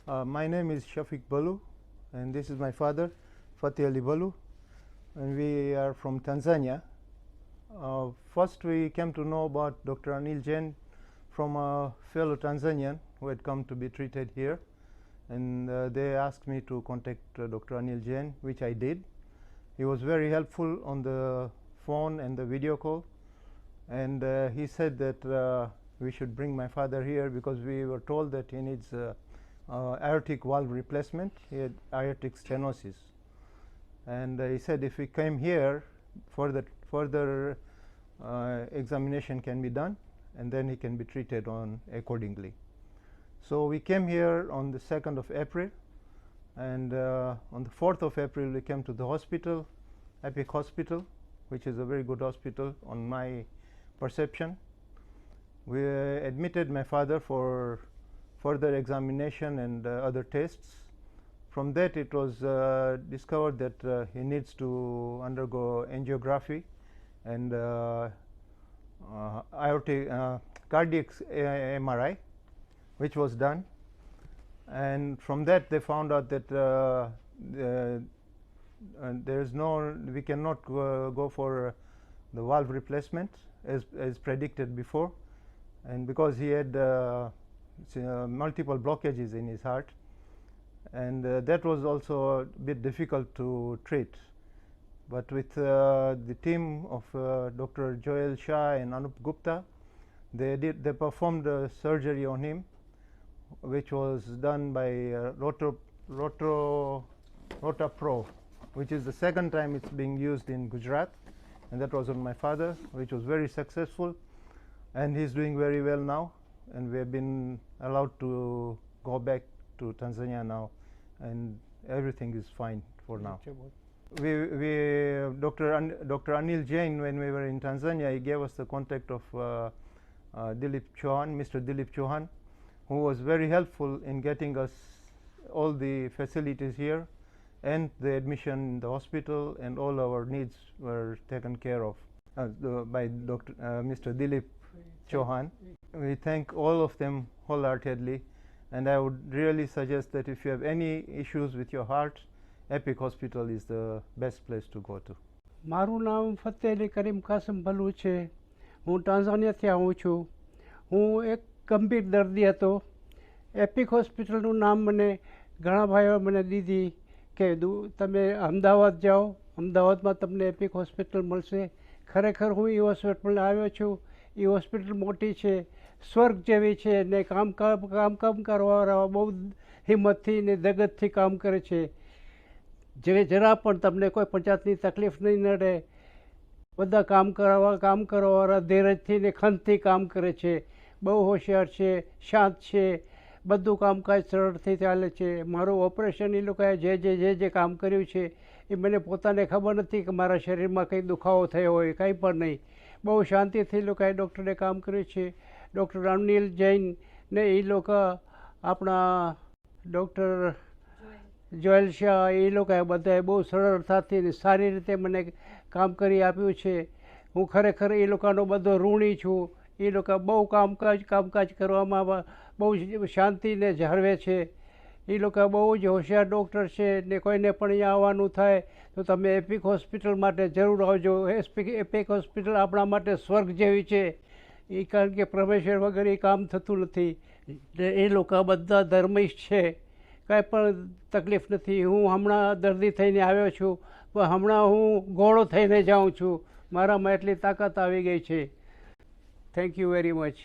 My name is Bhalo, and this is my father, Fatehali Bhalo, and we are from Tanzania. First, we came to know about Dr. Anil Jain from a fellow Tanzanian who had come to be treated here, and they asked me to contact Dr. Anil Jain, which I did. He was very helpful on the phone and the video call, and he said that we should bring my father here because we were told that he needs aortic valve replacement. He had aortic stenosis, and he said if we came here, further examination can be done, and then he can be treated on accordingly. So we came here on the 2nd of April, and on the 4th of April we came to the hospital, Epic Hospital, which is a very good hospital on my perception. We admitted my father for further examination and other tests. From that, it was discovered that he needs to undergo angiography and cardiac MRI, which was done. And from that, they found out that we cannot go for the valve replacement as predicted before, and because he had multiple blockages in his heart, and that was also a bit difficult to treat. But with the team of Dr. Joyal, Shah and Anoop Gupta, they performed surgery on him, which was done by Rotablator, which is the second time it's being used in Gujarat, and that was on my father, which was very successful, and he's doing very well now, and we have been allowed to go back to Tanzania now, and everything is fine for now. Dr. Anil Jain, when we were in Tanzania, he gave us the contact of Mr. Dilip Chauhan, who was very helpful in getting us all the facilities here, and the admission in the hospital, and all our needs were taken care of by Mr. Dilip Chauhan. We thank all of them wholeheartedly, and I would really suggest that if you have any issues with your heart, Epic Hospital is the best place to go to. મારું નામ ફતેહલી કરીમ કાસમ ભલુ છે. હું ટાંઝાનિયાથી આવું છું. હું એક ગંભીર દર્દી હતો. એપિક હોસ્પિટલનું નામ મને ઘણા ભાઈઓ મને દીધી કે તમે અમદાવાદ જાઓ, અમદાવાદમાં તમને એપિક હોસ્પિટલ મળશે. ખરેખર હું એ હોસ્પિટલ આવ્યો છું. એ હોસ્પિટલ મોટી છે, સ્વર્ગ જેવી છે, ને કામ કરવાવાળા બહુ હિંમતથી ને ધગતથી કામ કરે છે. જરા પણ તમને કોઈ પંચાયતની તકલીફ નહીં નડે. બધા કામ કરવાવાળા ધીરજથી ને ખંતથી કામ કરે છે. બહુ હોશિયાર છે, શાંત છે, બધું કામકાજ સરળથી ચાલે છે. મારું ઓપરેશન એ લોકોએ જે કામ કર્યું છે એ મને પોતાને ખબર નથી કે મારા શરીરમાં કંઈ દુખાવો થયો હોય, કંઈ પણ નહીં. બહુ શાંતિથી એ લોકોએ ડૉક્ટરે કામ કર્યું છે. ડૉક્ટર અનિલ જૈન ને એ લોકો આપણા ડૉક્ટર જોયલ શાહ એ લોકોએ બધાએ બહુ સરળતાથી ને સારી રીતે મને કામ કરી આપ્યું છે. હું ખરેખર એ લોકોનો બધો ઋણી છું. એ લોકો બહુ કામકાજ કરવામાં બહુ શાંતિને જાળવે છે. એ લોકો બહુ જ હોશિયાર ડૉક્ટર છે, ને કોઈને પણ અહીંયા આવવાનું થાય તો તમે એપિક હોસ્પિટલ માટે જરૂર આવજો. એપિક હોસ્પિટલ આપણા માટે સ્વર્ગ જેવી છે. એ કારણ કે પ્રવેશર વગર એ કામ થતું નથી. એ લોકો બધા ધર્મિષ્ઠ છે, કાંઈ પણ તકલીફ નથી. હું હમણાં દર્દી થઈને આવ્યો છું, પણ હમણાં હું ઘોડો થઈને જાઉં છું. મારામાં એટલી તાકાત આવી ગઈ છે. Thank you very much.